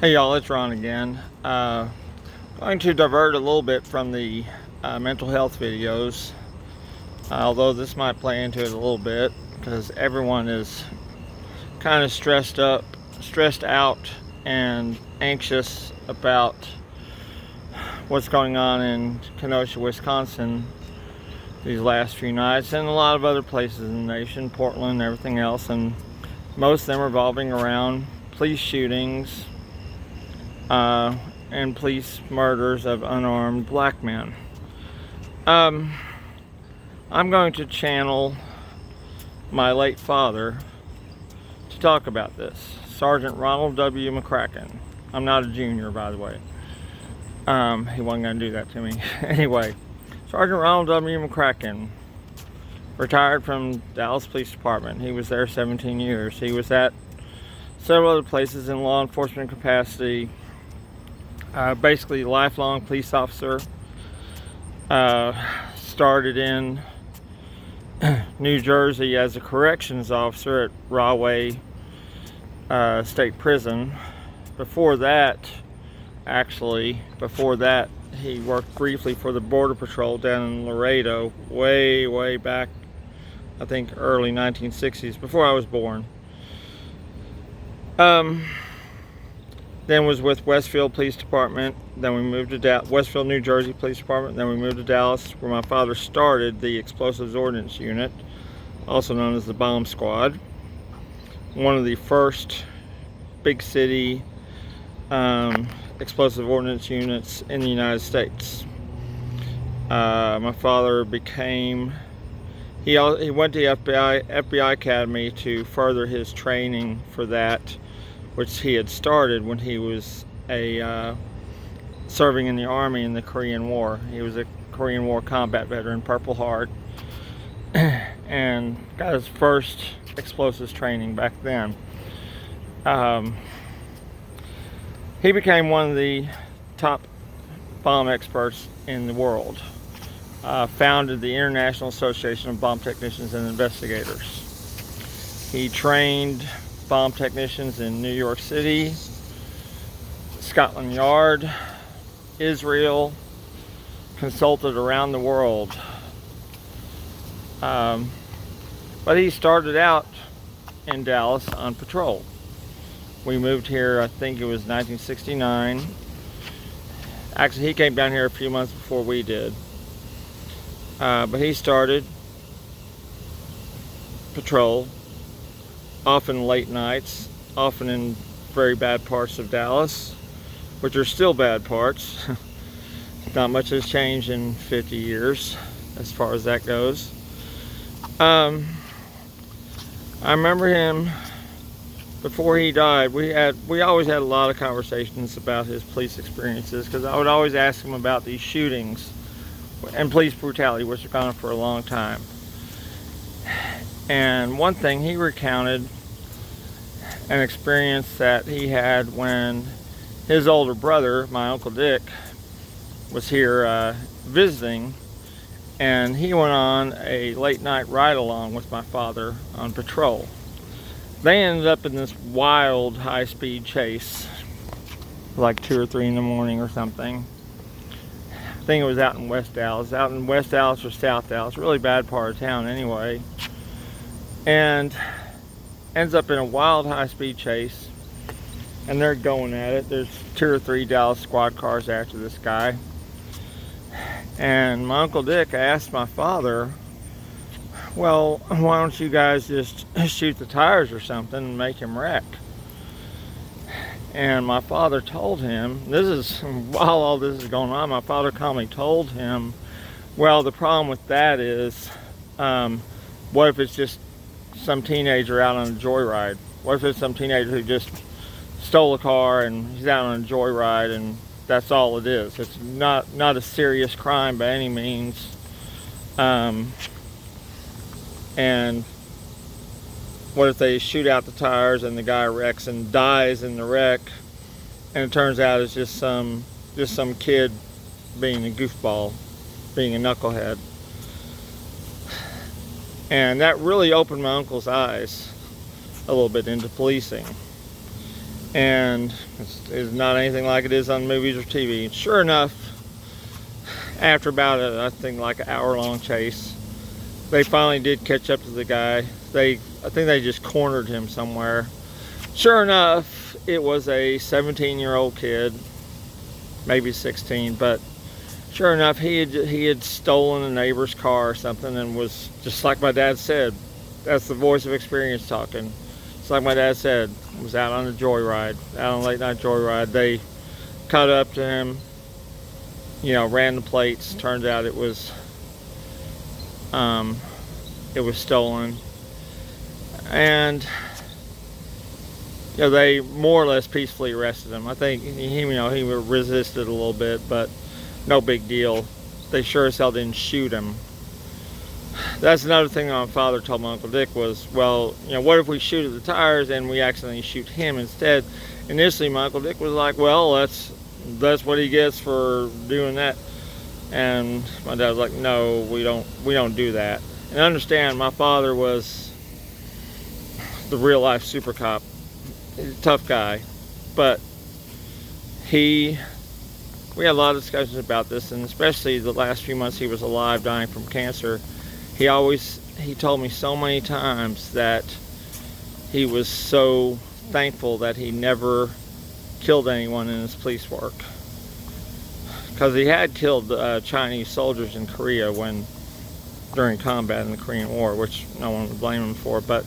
Hey y'all, it's Ron again. Going to divert a little bit from the mental health videos, although this might play into it a little bit because everyone is kind of stressed out, and anxious about what's going on in Kenosha, Wisconsin these last few nights, and a lot of other places in the nation, Portland, and everything else, and most of them revolving around police shootings and police murders of unarmed black men. I'm going to channel my late father to talk about this, Sergeant Ronald W. McCracken. I'm not a junior, by the way. He wasn't going to do that to me. Anyway, Sergeant Ronald W. McCracken retired from Dallas Police Department. He was there 17 years. He was at several other places in law enforcement capacity. Basically a lifelong police officer. Started in New Jersey as a corrections officer at Rahway State Prison. Before that, he worked briefly for the Border Patrol down in Laredo, way back, I think early 1960s, before I was born. Then was with Westfield Police Department. Then we moved to Westfield, New Jersey Police Department. Then we moved to Dallas, where my father started the Explosives Ordnance Unit, also known as the Bomb Squad. One of the first big city explosive ordnance units in the United States. My father became, he went to the FBI Academy to further his training for that, which he had started when he was serving in the Army in the Korean War. He was a Korean War combat veteran, Purple Heart, and got his first explosives training back then. He became one of the top bomb experts in the world. Founded the International Association of Bomb Technicians and Investigators. He trained bomb technicians in New York City, Scotland Yard, Israel, consulted around the world. But he started out in Dallas on patrol. We moved here, I think it was 1969. Actually, he came down here a few months before we did. But he started patrol, often late nights, often in very bad parts of Dallas, which are still bad parts. Not much has changed in 50 years as far as that goes. I remember him before he died. We always had a lot of conversations about his police experiences, because I would always ask him about these shootings and police brutality, which have gone on for a long time. And one thing he recounted, an experience that he had when his older brother, my Uncle Dick, was here visiting, and he went on a late night ride along with my father on patrol. They ended up in this wild high-speed chase, like 2 or 3 in the morning or something. I think it was out in West Dallas, or South Dallas, really bad part of town anyway. And ends up in a wild high-speed chase, and they're going at it. There's 2 or 3 Dallas squad cars after this guy. And my Uncle Dick asked my father, well, why don't you guys just shoot the tires or something and make him wreck? And my father told him, while all this is going on, my father calmly told him, well, the problem with that is, what if it's just some teenager out on a joyride? What if it's some teenager who just stole a car and he's out on a joyride, and that's all it is? It's not a serious crime by any means. And what if they shoot out the tires and the guy wrecks and dies in the wreck, and it turns out it's just some kid being a goofball, being a knucklehead? And that really opened my uncle's eyes a little bit into policing. And it's not anything like it is on movies or TV. Sure enough, after about I think like an hour-long chase, they finally did catch up to the guy. I think they just cornered him somewhere. Sure enough, it was a 17-year-old kid, maybe 16, but sure enough, he had stolen a neighbor's car or something, and was just like my dad said. That's the voice of experience talking. It's like my dad said, was out on a joyride, out on a late night joyride. They caught up to him, ran the plates. Turned out it was stolen, and they more or less peacefully arrested him. I think he resisted a little bit, but no big deal. They sure as hell didn't shoot him. That's another thing my father told my Uncle Dick was, well, what if we shoot at the tires and we accidentally shoot him instead? Initially, my Uncle Dick was like, well, that's what he gets for doing that. And my dad was like, no, we don't do that. And understand, my father was the real life super cop. He's a tough guy, but we had a lot of discussions about this, and especially the last few months he was alive, dying from cancer. He told me so many times that he was so thankful that he never killed anyone in his police work, because he had killed Chinese soldiers in Korea during combat in the Korean War, which no one would blame him for, but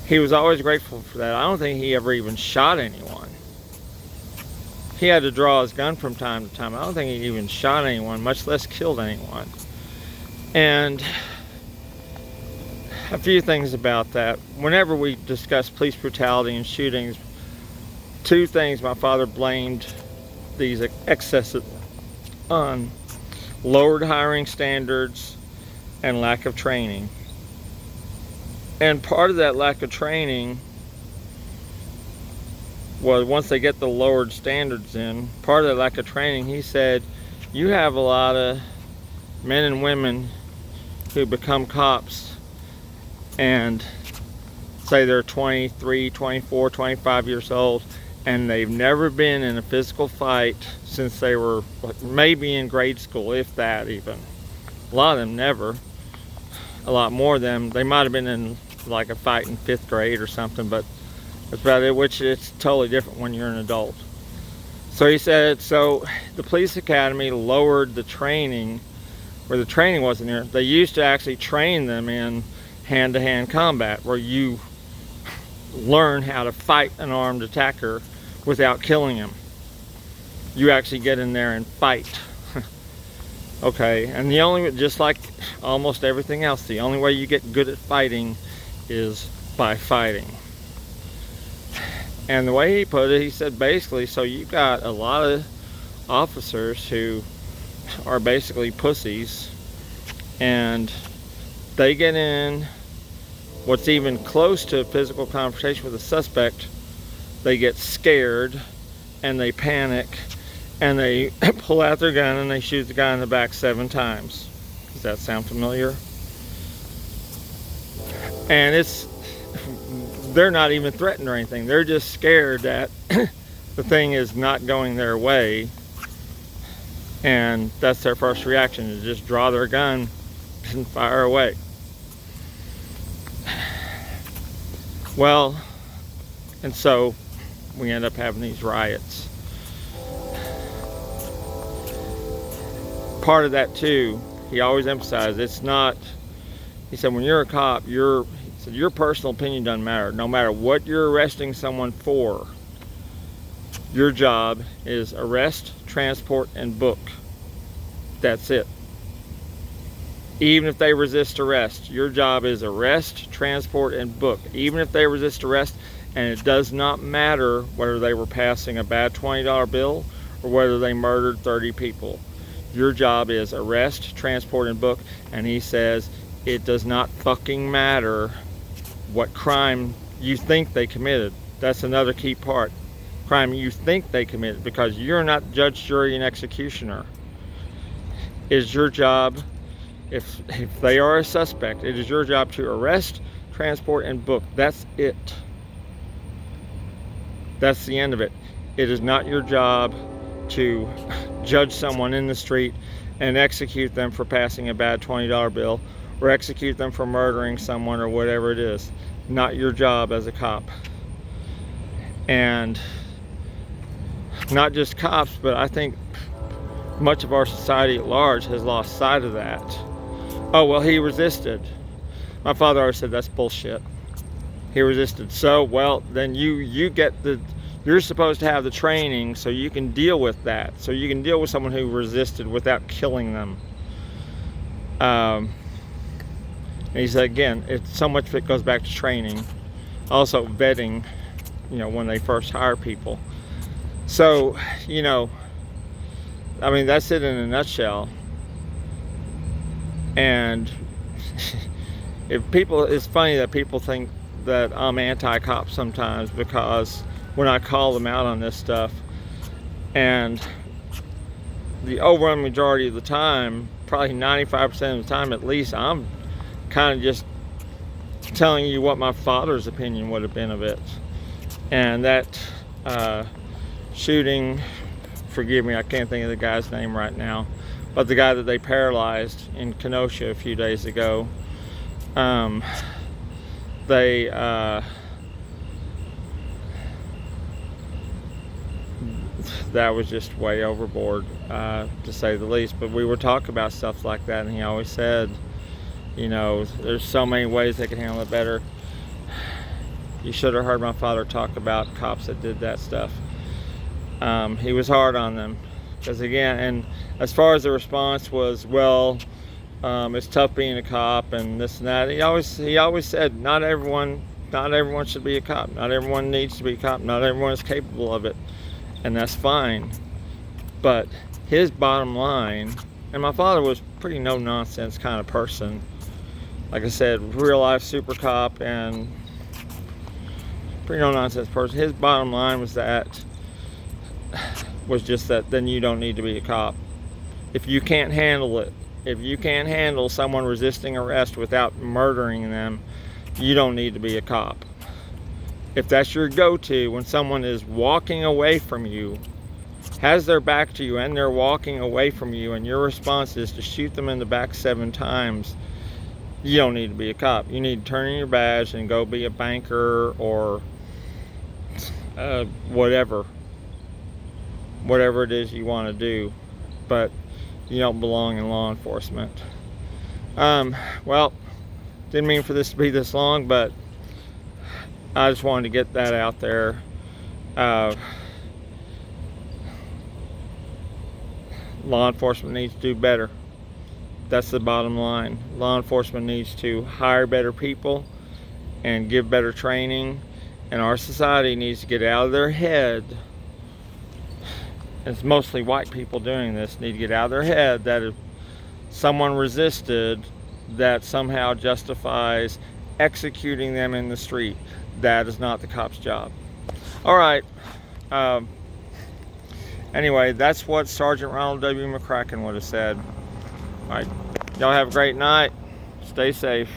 he was always grateful for that. I don't think he ever even shot anyone. He had to draw his gun from time to time. I don't think he even shot anyone, much less killed anyone. And a few things about that. Whenever we discuss police brutality and shootings, two things my father blamed these excesses on: lowered hiring standards and lack of training. And part of that lack of training was, once they get the lowered standards in, part of that lack of training, he said, you have a lot of men and women who become cops and say they're 23, 24, 25 years old, and they've never been in a physical fight since they were maybe in grade school, if that even. A lot of them never. A lot more of them, they might have been in like a fight in 5th grade or something, but that's about it, which it's totally different when you're an adult. So he said, so the police academy lowered the training, where the training wasn't there. They used to actually train them in hand-to-hand combat, where you learn how to fight an armed attacker without killing him. You actually get in there and fight. Okay, and just like almost everything else, the only way you get good at fighting is by fighting. And the way he put it, he said basically, so you got a lot of officers who are basically pussies, and they get in what's even close to a physical confrontation with a suspect, they get scared and they panic and they pull out their gun and they shoot the guy in the back 7 times. Does that sound familiar? And they're not even threatened or anything. They're just scared that the thing is not going their way, and that's their first reaction, to just draw their gun and fire away. Well, and so we end up having these riots. Part of that too, he always emphasized, it's not, he said, when you're a cop, your personal opinion doesn't matter. No matter what you're arresting someone for, your job is arrest, transport, and book. That's it. Even if they resist arrest, your job is arrest, transport, and book. Even if they resist arrest, and it does not matter whether they were passing a bad $20 bill or whether they murdered 30 people. Your job is arrest, transport, and book. And he says it does not fucking matter what crime you think they committed. That's another key part. Crime you think they committed, because you're not judge, jury, and executioner. It is your job, if they are a suspect, it is your job to arrest, transport, and book. That's it. That's the end of it. It is not your job to judge someone in the street and execute them for passing a bad $20 bill, or execute them for murdering someone, or whatever it is. Not your job as a cop. And not just cops, but I think much of our society at large has lost sight of that. Oh, well, he resisted. My father always said that's bullshit. He resisted. So, well, then you're supposed to have the training so you can deal with that. So you can deal with someone who resisted without killing them. And he said, again, so much of it goes back to training. Also vetting, when they first hire people. So, I mean, that's it in a nutshell. And it's funny that people think that I'm anti-cop sometimes, because when I call them out on this stuff, and the overwhelming majority of the time, probably 95% of the time at least, I'm kind of just telling you what my father's opinion would have been of it. And that shooting, forgive me, I can't think of the guy's name right now, but the guy that they paralyzed in Kenosha a few days ago, that was just way overboard, to say the least. But we were talking about stuff like that, and he always said, there's so many ways they can handle it better. You should have heard my father talk about cops that did that stuff. He was hard on them, because again, and as far as the response was, well, it's tough being a cop and this and that. He always said, not everyone should be a cop. Not everyone needs to be a cop. Not everyone is capable of it, and that's fine. But his bottom line, and my father was pretty no nonsense kind of person. Like I said, real life super cop and pretty no nonsense person. His bottom line was just that then you don't need to be a cop. If you can't handle it, if you can't handle someone resisting arrest without murdering them, you don't need to be a cop. If that's your go-to when someone is walking away from you, has their back to you, and they're walking away from you, and your response is to shoot them in the back 7 times, you don't need to be a cop. You need to turn in your badge and go be a banker or whatever it is you want to do. But you don't belong in law enforcement. Well, didn't mean for this to be this long, but I just wanted to get that out there. Law enforcement needs to do better. That's the bottom line. Law enforcement needs to hire better people and give better training, and our society needs to get out of their head. It's mostly white people doing this, need to get out of their head that if someone resisted, that somehow justifies executing them in the street. That is not the cop's job. All right. Anyway, that's what Sergeant Ronald W. McCracken would have said. All right. Y'all have a great night. Stay safe.